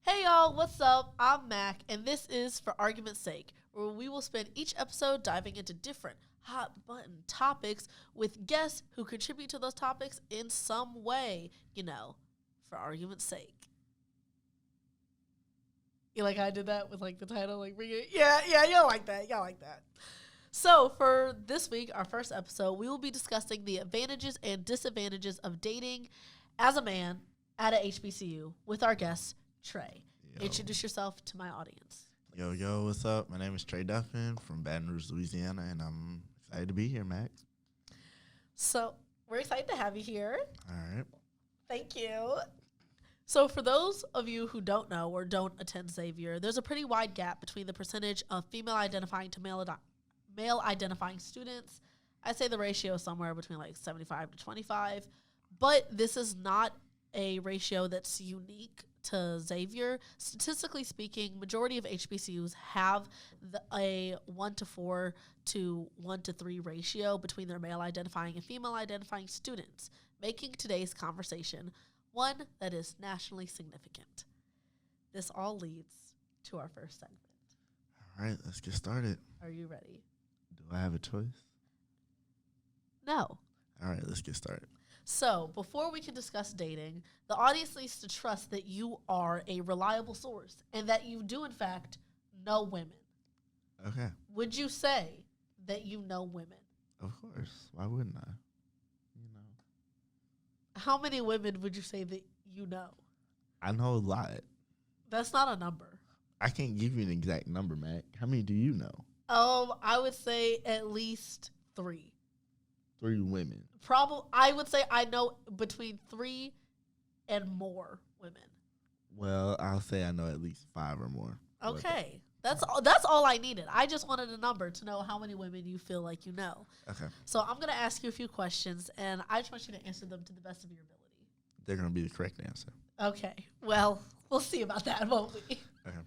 Hey y'all, what's up? I'm Mac, and this is For Argument's Sake, where we will spend each episode diving into different hot button topics with guests who contribute to those topics in some way, for argument's sake. You like how I did that with the title, bring it? Yeah, y'all like that. So for this week, our first episode, we will be discussing the advantages and disadvantages of dating as a man at a HBCU with our guest, Trey. Yo. Introduce yourself to my audience. Yo, what's up? My name is Trey Duffin from Baton Rouge, Louisiana, and I'm excited to be here, Max. So we're excited to have you here. All right. Thank you. So for those of you who don't know or don't attend Xavier, there's a pretty wide gap between the percentage of female identifying to male identifying students. I'd say the ratio is somewhere between 75 to 25, but this is not a ratio that's unique to Xavier. Statistically speaking, majority of HBCUs have a 1:4 to 1:3 ratio between their male identifying and female identifying students, making today's conversation one that is nationally significant. This all leads to our first segment. All right, let's get started. Are you ready? Do I have a choice? No. All right, let's get started. So, before we can discuss dating, the audience needs to trust that you are a reliable source and that you do, in fact, know women. Okay. Would you say that you know women? Of course. Why wouldn't I? How many women would you say that you know? I know a lot. That's not a number. I can't give you an exact number, Mac. How many do you know? I would say at least 3. 3 women. I would say I know between 3 and more women. Well, I'll say I know at least 5 or more. Okay. That's all I needed. I just wanted a number to know how many women you feel like you know. Okay. So I'm going to ask you a few questions, and I just want you to answer them to the best of your ability. They're going to be the correct answer. Okay. Well, we'll see about that, won't we? Okay.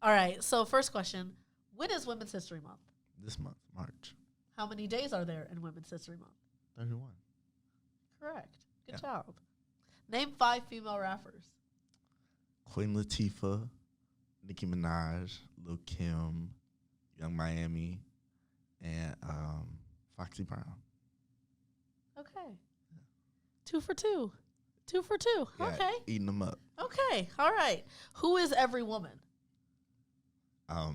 All right. So first question, when is Women's History Month? This month, March. How many days are there in Women's History Month? 31. Correct. Good job. Name 5 female rappers. Queen Latifah, Nicki Minaj, Lil' Kim, Young Miami, and Foxy Brown. Okay. 2 for 2. 2 for 2. Yeah, okay. Eating them up. Okay. All right. Who is Every Woman? I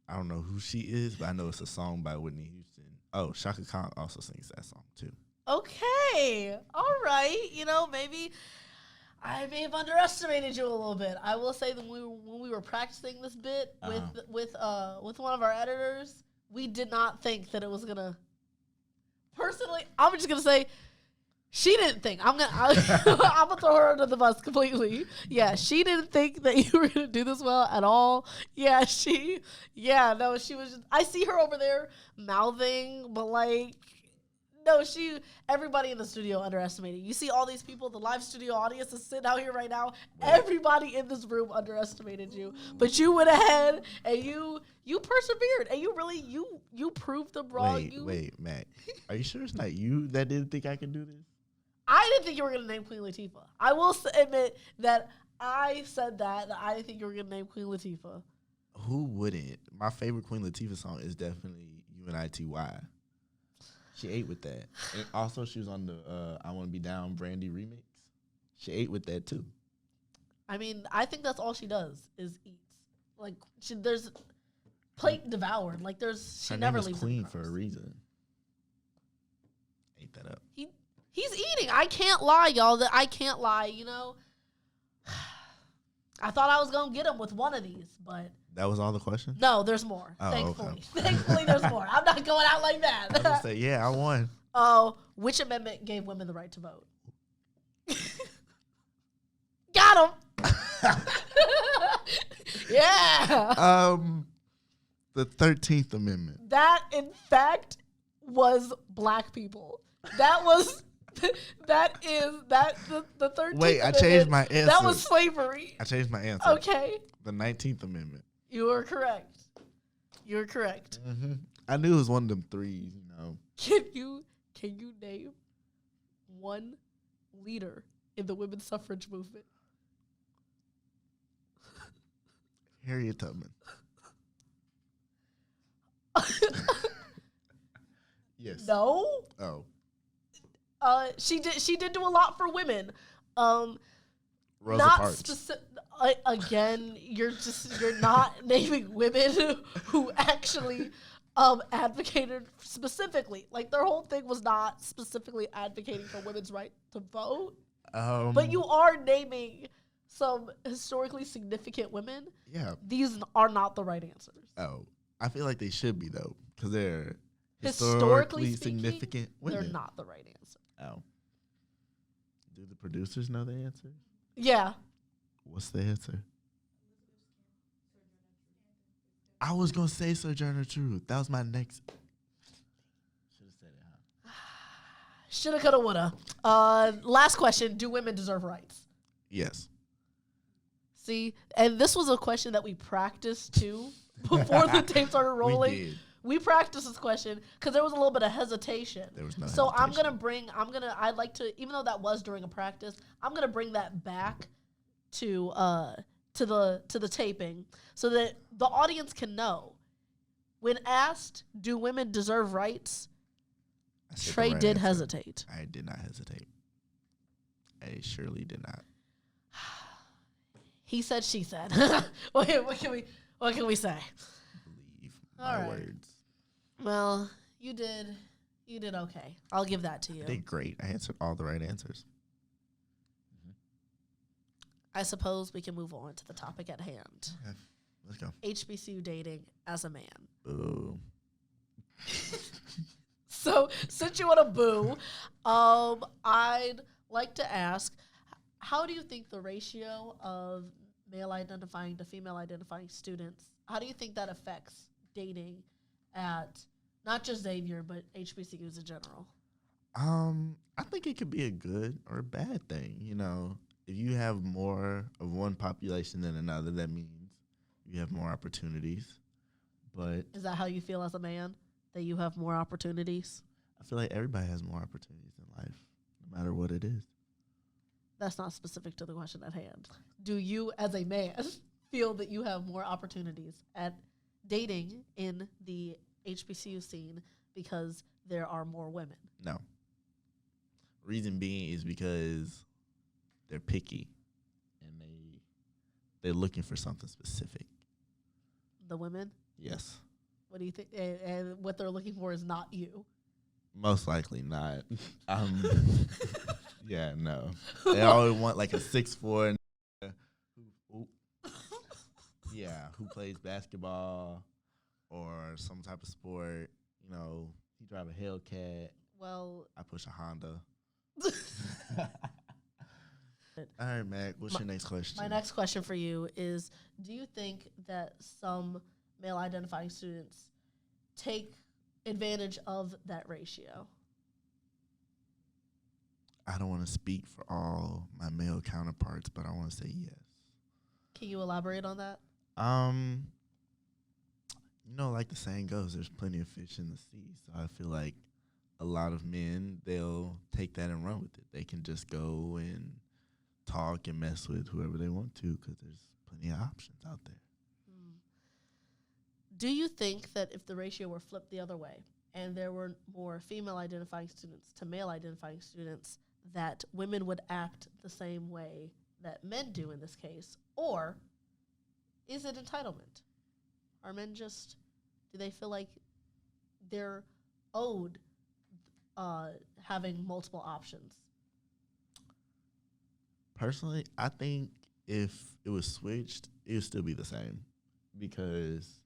don't know who she is, but I know it's a song by Whitney Houston. Oh, Shaka Khan also sings that song too. Okay. All right. Maybe I may have underestimated you a little bit. I will say that when we were practicing this bit with one of our editors, we did not think that it was gonna. Personally, I'm just gonna say she didn't think. I'm gonna throw her under the bus completely. Yeah, she didn't think that you were gonna do this well at all. Yeah, she was just. I see her over there mouthing, but no, everybody in the studio underestimated. You see all these people, the live studio audience is sitting out here right now. Right. Everybody in this room underestimated you. But you went ahead and you persevered and you proved them wrong. Wait, Matt. Are you sure it's not you that didn't think I could do this? I didn't think you were going to name Queen Latifah. I will admit that I said that I didn't think you were going to name Queen Latifah. Who wouldn't? My favorite Queen Latifah song is definitely UNITY. She ate with that. And also, she was on the I Want to Be Down Brandy remix. She ate with that, too. I mean, I think that's all she does is eats. There's plate devoured. She never leaves Queen for a reason. Ate that up. He's eating. I can't lie, y'all. I can't lie, I thought I was going to get him with one of these, but... That was all the questions? No, there's more. Oh, thankfully. Okay. Thankfully, there's more. I'm not going out like that. I was going to say, yeah, I won. Oh, which amendment gave women the right to vote? Got him. Yeah. The 13th Amendment. That, in fact, was black people. That was... the 13th Wait, I changed my answer. That was slavery. I changed my answer. Okay. The 19th Amendment. You are correct. You're correct. Mm-hmm. I knew it was one of them 3s, Can you name one leader in the women's suffrage movement? Harriet Tubman. Yes. No. Oh. She did do a lot for women. Rosa Not Parks. specific. Again, you're not naming women who actually advocated specifically. Like their whole thing was not specifically advocating for women's right to vote. But you are naming some historically significant women. Yeah. These are not the right answers. Oh, I feel like they should be though, because they're Historically speaking, significant women. They're not the right answer. Oh. Do the producers know the answer? Yeah. What's the answer? I was gonna say Sojourner Truth. That was my next. Should have said it, huh? Shoulda, coulda, woulda. Last question: do women deserve rights? Yes. See, and this was a question that we practiced too before the tape started rolling. We did. We practiced this question because there was a little bit of hesitation. There was no So hesitation. I'd like to, even though that was during a practice, I'm gonna bring that back to the taping so that the audience can know. When asked, do women deserve rights? I said the Trey right did answer. hesitate. I did not hesitate. I surely did not. He said, she said. what can we say? Believe All my right. words. Well, you did okay. I'll give that to you. I did great. I answered all the right answers. I suppose we can move on to the topic at hand. Okay, let's go. HBCU dating as a man. Boo. So, since you want to boo, I'd like to ask, how do you think the ratio of male identifying to female identifying students, how do you think that affects dating at not just Xavier, but HBCUs in general? I think it could be a good or a bad thing. You know, if you have more of one population than another, that means you have more opportunities. But Is that how you feel as a man, that you have more opportunities? I feel like everybody has more opportunities in life, no matter what it is. That's not specific to the question at hand. Do you, as a man, feel that you have more opportunities at dating in the HBCU scene because there are more women? No. Reason being is because they're picky and they're looking for something specific. The women? Yes. What do you think? And what they're looking for is not you. Most likely not. Yeah, no. They always want like a 6'4" who plays basketball or some type of sport. You know, he drive a Hellcat. Well, I push a Honda. All right, Mac. What's your next question? my next question for you is, do you think that some male identifying students take advantage of that ratio? I don't want to speak for all my male counterparts, but I want to say yes. Can you elaborate on that? You know, like the saying goes, there's plenty of fish in the sea. So I feel like a lot of men, they'll take that and run with it. They can just go and talk and mess with whoever they want to because there's plenty of options out there. Do you think that if the ratio were flipped the other way and there were more female identifying students to male identifying students, that women would act the same way that men do in this case? Or is it entitlement? Are men just, do they feel like they're owed having multiple options? Personally, I think if it was switched, it would still be the same because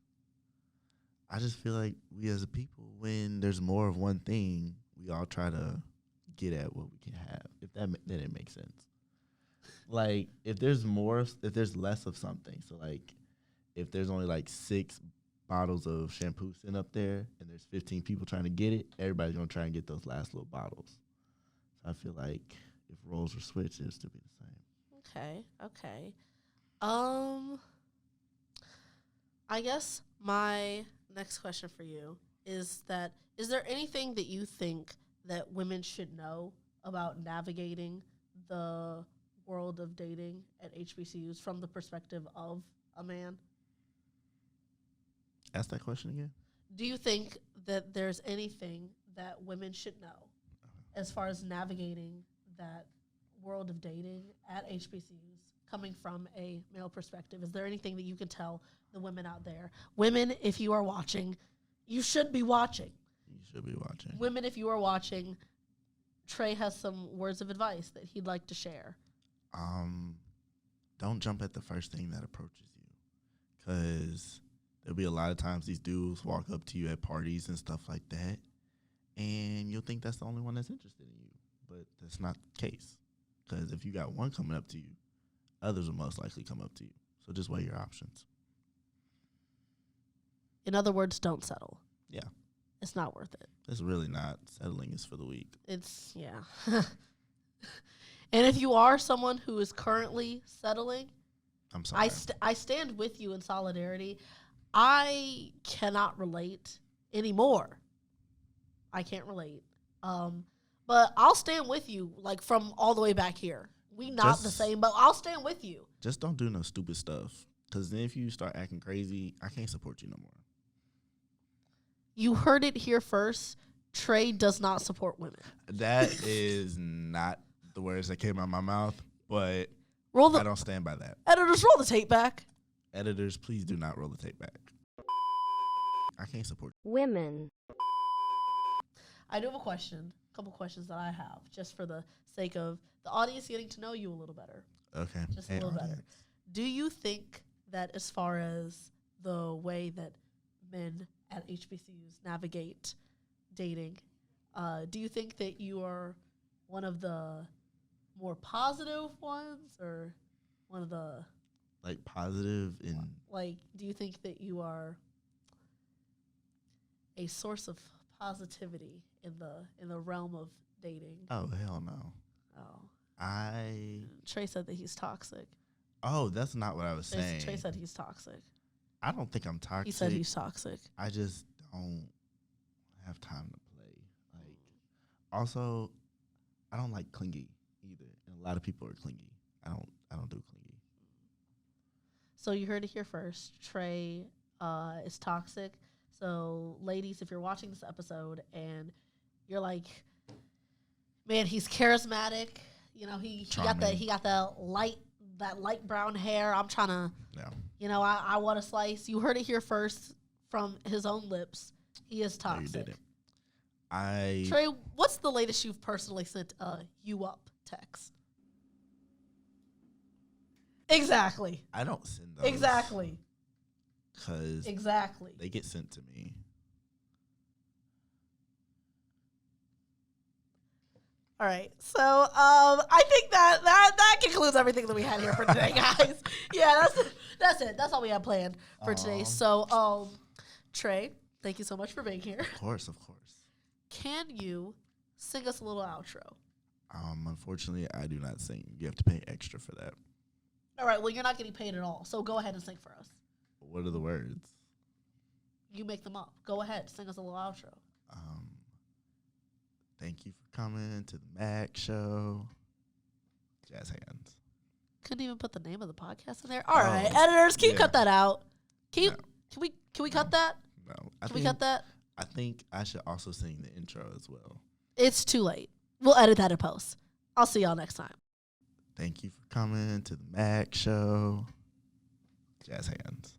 I just feel like we as a people, when there's more of one thing, we all try to get at what we can have, if that didn't make sense. Like, if there's less of something, so like, if there's only like 6 bottles of shampoo sitting up there and there's 15 people trying to get it, everybody's going to try and get those last little bottles. So I feel like if roles were switched, it would still be the same. Okay. I guess my next question for you is that, is there anything that you think that women should know about navigating the world of dating at HBCUs from the perspective of a man? Ask that question again. Do you think that there's anything that women should know as far as navigating that world of dating at HBCUs coming from a male perspective? Is there anything that you can tell the women out there? Women, if you are watching, you should be watching. You should be watching. Women, if you are watching, Trey has some words of advice that he'd like to share. Don't jump at the first thing that approaches you, because there'll be a lot of times these dudes walk up to you at parties and stuff like that, and you'll think that's the only one that's interested in you, but that's not the case. Because if you got one coming up to you, others will most likely come up to you. So just weigh your options. In other words, don't settle. Yeah. It's not worth it. It's really not. Settling is for the weak. It's, yeah. And if you are someone who is currently settling, I'm sorry. I stand with you in solidarity. I cannot relate anymore. I can't relate. But I'll stand with you, like, from all the way back here. We not the same, but I'll stand with you. Just don't do no stupid stuff, because then if you start acting crazy, I can't support you no more. You heard it here first. Trey does not support women. That is not the words that came out of my mouth, but I don't stand by that. Editors, roll the tape back. Editors, please do not roll the tape back. I can't support women. I do have a couple questions that I have, just for the sake of the audience getting to know you a little better. Okay. Just a little better. Do you think that as far as the way that men at HBCUs navigate dating, do you think that you are one of the more positive ones, or one of the like positive in like? Do you think that you are a source of positivity in the realm of dating? Oh, hell no. Oh, Trey said that he's toxic. Oh, that's not what I was saying. Trey said he's toxic. I don't think I'm toxic. He said he's toxic. I just don't have time to play. Like, also, I don't like clingy either, and a lot of people are clingy. I don't do clingy. So you heard it here first. Trey is toxic. So, ladies, if you're watching this episode and you're like, man, he's charismatic. You know, he got that light brown hair. I'm trying to, you know, I want a slice. You heard it here first from his own lips. He is toxic. No, you didn't. Trey, what's the latest you've personally sent you up text? Exactly. I don't send those. Exactly. Because they get sent to me. All right. So I think that concludes everything that we had here for today, guys. Yeah, that's it. That's all we have planned for today. So Trey, thank you so much for being here. Of course. Can you sing us a little outro? Unfortunately, I do not sing. You have to pay extra for that. All right. Well, you're not getting paid at all. So go ahead and sing for us. What are the words? You make them up. Go ahead. Sing us a little outro. Thank you for coming to the Mac Show. Jazz hands. Couldn't even put the name of the podcast in there. All right, editors, can you cut that out? Can we cut that? No. Can we cut that? I think I should also sing the intro as well. It's too late. We'll edit that in post. I'll see y'all next time. Thank you for coming to the Mac Show. Jazz hands.